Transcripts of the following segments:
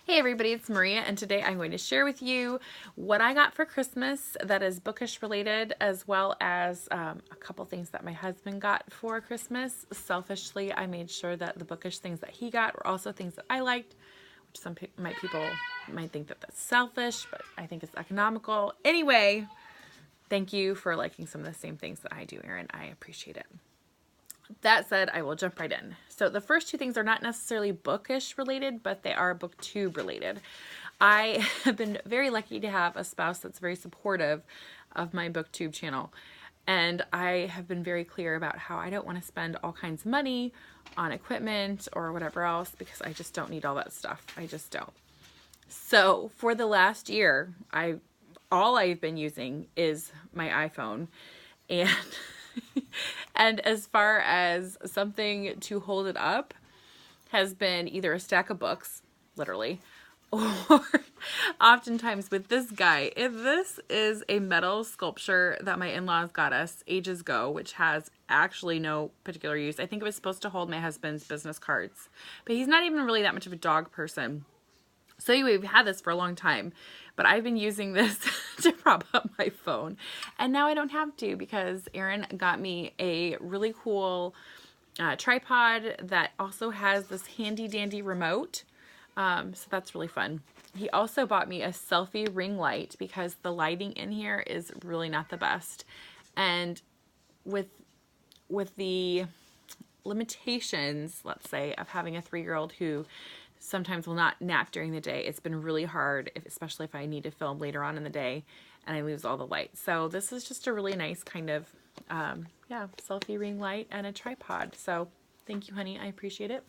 Hey everybody, it's Maria, and today I'm going to share with you what I got for Christmas that is bookish related, as well as a couple things that my husband got for Christmas. Selfishly, I made sure that the bookish things that he got were also things that I liked, which some people might think that that's selfish, but I think it's economical. Anyway, thank you for liking some of the same things that I do, Erin. I appreciate it. That said, I will jump right in. So the first two things are not necessarily bookish related, but they are booktube related. I have been very lucky to have a spouse that's very supportive of my booktube channel. And I have been very clear about how I don't want to spend all kinds of money on equipment or whatever else because I just don't need all that stuff. I just don't. So for the last year, all I've been using is my iPhone, and and as far as something to hold it up has been either a stack of books, literally, or oftentimes with this guy. This is a metal sculpture that my in-laws got us ages ago, which has actually no particular use. I think it was supposed to hold my husband's business cards, but he's not even really that much of a dog person. So anyway, we've had this for a long time, but I've been using this to prop up my phone. And now I don't have to because Erin got me a really cool tripod that also has this handy dandy remote. So that's really fun. He also bought me a selfie ring light because the lighting in here is really not the best. And with the limitations, let's say, of having a 3-year-old who sometimes will not nap during the day, it's been really hard, especially if I need to film later on in the day and I lose all the light. So this is just a really nice kind of, selfie ring light and a tripod. So thank you, honey. I appreciate it.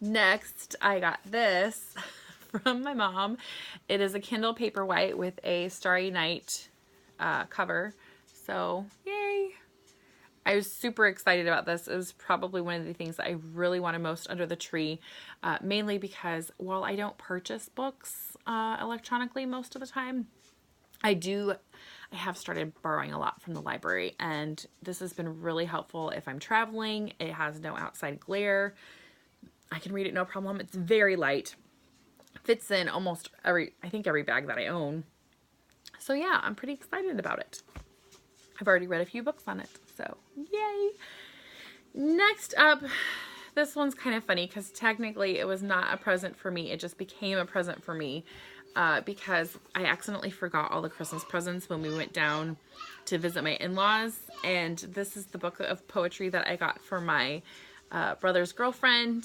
Next, I got this from my mom. It is a Kindle Paperwhite with a Starry Night cover. So yay! I was super excited about this. It was probably one of the things that I really wanted most under the tree, mainly because while I don't purchase books electronically most of the time, I have started borrowing a lot from the library, and this has been really helpful if I'm traveling. It has no outside glare. I can read it no problem. It's very light. Fits in almost every bag that I own. So yeah, I'm pretty excited about it. I've already read a few books on it, so yay! Next up, this one's kind of funny because technically it was not a present for me. It just became a present for me because I accidentally forgot all the Christmas presents when we went down to visit my in-laws. And this is the book of poetry that I got for my brother's girlfriend.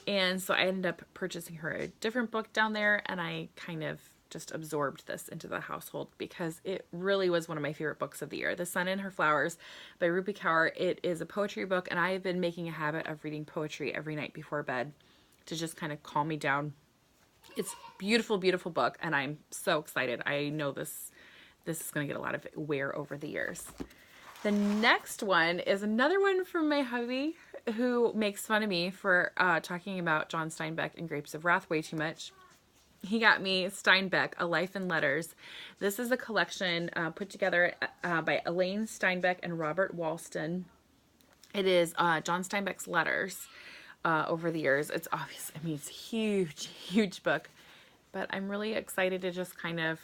And so I ended up purchasing her a different book down there, and I kind of just absorbed this into the household because it really was one of my favorite books of the year. The Sun and Her Flowers by Rupi Kaur. It is a poetry book, and I have been making a habit of reading poetry every night before bed to just kind of calm me down. It's a beautiful, beautiful book, and I'm so excited. I know this is going to get a lot of wear over the years. The next one is another one from my hubby who makes fun of me for talking about John Steinbeck and Grapes of Wrath way too much. He got me Steinbeck, A Life in Letters. This is a collection put together by Elaine Steinbeck and Robert Walston. It is John Steinbeck's letters over the years. It's obvious, it's a huge, huge book. But I'm really excited to just kind of,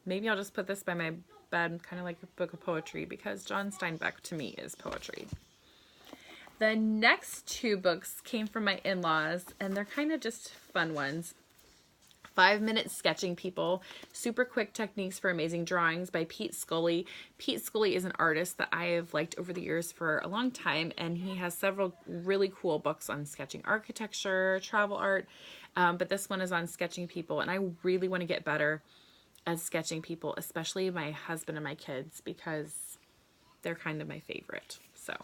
maybe I'll just put this by my bed, kind of like a book of poetry, because John Steinbeck to me is poetry. The next two books came from my in-laws, and they're kind of just fun ones. 5-Minute Sketching People, Super Quick Techniques for Amazing Drawings by Pete Scully. Pete Scully is an artist that I have liked over the years for a long time, and he has several really cool books on sketching architecture, travel art, but this one is on sketching people, and I really want to get better at sketching people, especially my husband and my kids, because they're kind of my favorite. So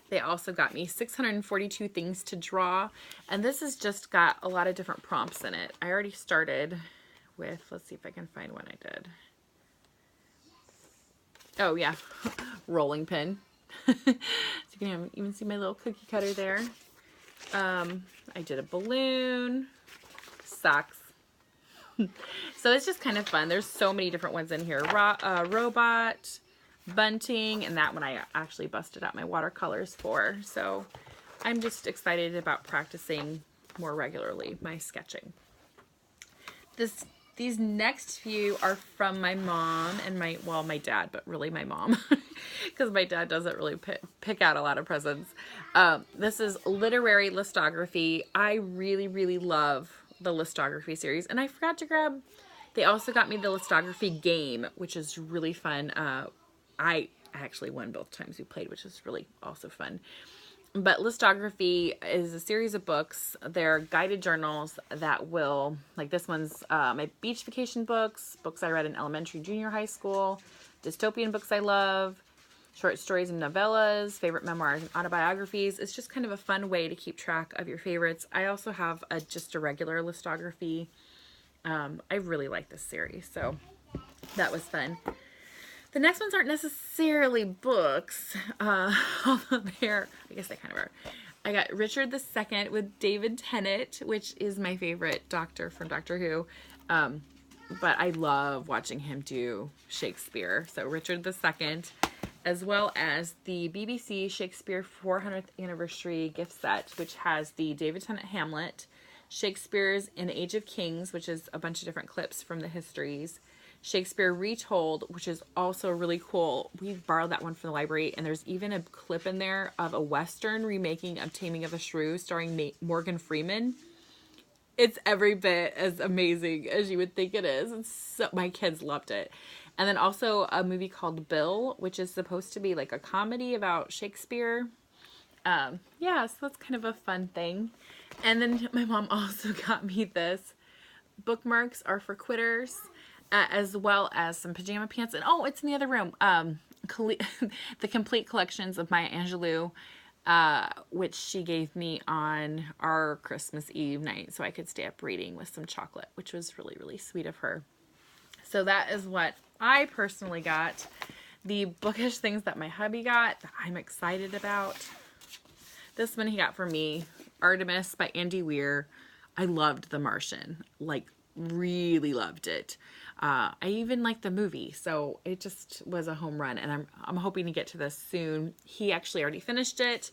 they also got me 642 Things to Draw, and this has just got a lot of different prompts in it. I already started with, let's see if I can find one I did. Oh yeah, rolling pin. So you can even see my little cookie cutter there. I did a balloon, socks. So it's just kind of fun. There's so many different ones in here. Robot, bunting, and that one I actually busted out my watercolors for. So I'm just excited about practicing more regularly, my sketching. These next few are from my mom and my dad, but really my mom, because my dad doesn't really pick out a lot of presents. This is literary listography. I really, really love the listography series, and I forgot to grab, they also got me the listography game, which is really fun. I actually won both times we played, which is really also fun. But listography is a series of books. They're guided journals that will, like this one's my beach vacation books I read in elementary, junior high school, dystopian books I love, short stories and novellas, favorite memoirs and autobiographies. It's just kind of a fun way to keep track of your favorites. I also have just a regular listography. I really like this series, so that was fun. The next ones aren't necessarily books, although I guess they kind of are. I got Richard II with David Tennant, which is my favorite doctor from Doctor Who. But I love watching him do Shakespeare. So Richard II, as well as the BBC Shakespeare 400th Anniversary gift set, which has the David Tennant Hamlet, Shakespeare's An Age of Kings, which is a bunch of different clips from the histories, Shakespeare Retold, which is also really cool. We borrowed that one from the library, and there's even a clip in there of a Western remaking of Taming of the Shrew starring Morgan Freeman. It's every bit as amazing as you would think it is. My kids loved it. And then also a movie called Bill, which is supposed to be like a comedy about Shakespeare. Yeah, so that's kind of a fun thing. And then my mom also got me this. Bookmarks Are for Quitters. As well as some pajama pants. And oh, it's in the other room. The complete collections of Maya Angelou, which she gave me on our Christmas Eve night so I could stay up reading with some chocolate, which was really, really sweet of her. So that is what I personally got. The bookish things that my hubby got that I'm excited about. This one he got for me, Artemis by Andy Weir. I loved The Martian, like really loved it. I even liked the movie, so it just was a home run, and I'm hoping to get to this soon. He actually already finished it.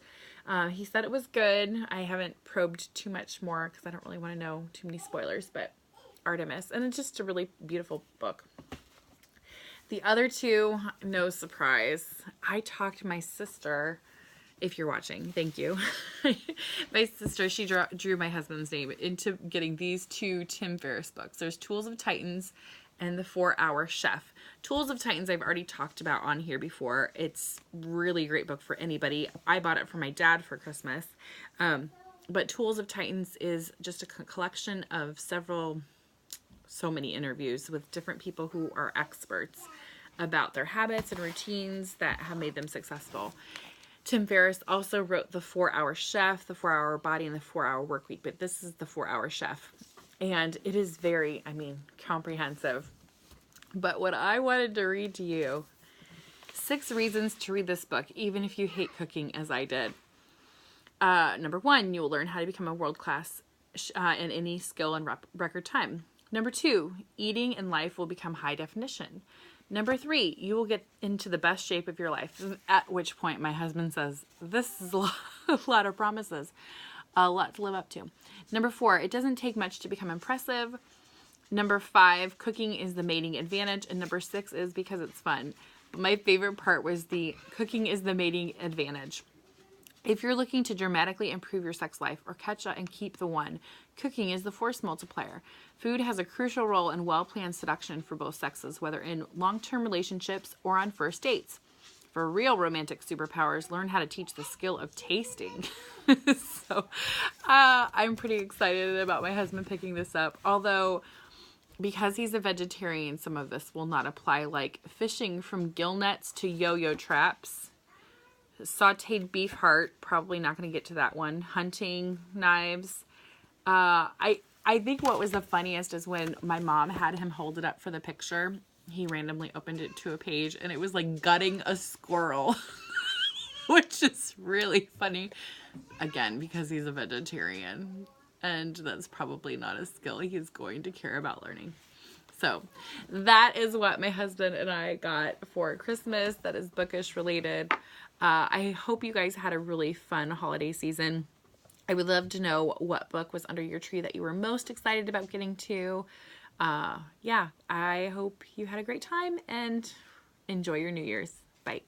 He said it was good. I haven't probed too much more because I don't really want to know too many spoilers, but Artemis, and it's just a really beautiful book. The other two, no surprise. I talked my sister, if you're watching, thank you. My sister, she drew my husband's name into getting these two Tim Ferriss books. There's Tools of Titans and The 4-Hour Chef. Tools of Titans I've already talked about on here before. It's really great book for anybody. I bought it for my dad for Christmas. But Tools of Titans is just a collection of so many interviews with different people who are experts about their habits and routines that have made them successful. Tim Ferriss also wrote The 4-Hour Chef, The 4-Hour Body, and The 4-Hour Workweek, but this is The 4-Hour Chef. And it is very, comprehensive. But what I wanted to read to you, 6 reasons to read this book, even if you hate cooking as I did. Number 1, you will learn how to become a world-class in any skill in record time. Number 2, eating and life will become high definition. Number 3, you will get into the best shape of your life. At which point my husband says, this is a lot of promises. A lot to live up to. Number 4, it doesn't take much to become impressive. Number 5, cooking is the mating advantage. And number 6 is because it's fun. But my favorite part was the cooking is the mating advantage. If you're looking to dramatically improve your sex life or catch up and keep the one, cooking is the force multiplier. Food has a crucial role in well-planned seduction for both sexes, whether in long-term relationships or on first dates. For real romantic superpowers, learn how to teach the skill of tasting. So I'm pretty excited about my husband picking this up. Although, because he's a vegetarian, some of this will not apply, like fishing from gill nets to yo-yo traps. Sauteed beef heart, probably not going to get to that one. Hunting knives. I think what was the funniest is when my mom had him hold it up for the picture. He randomly opened it to a page and it was like gutting a squirrel, which is really funny. Again, because he's a vegetarian, and that's probably not a skill he's going to care about learning. So that is what my husband and I got for Christmas. That is bookish related. I hope you guys had a really fun holiday season. I would love to know what book was under your tree that you were most excited about getting to. Yeah, I hope you had a great time and enjoy your New Year's. Bye.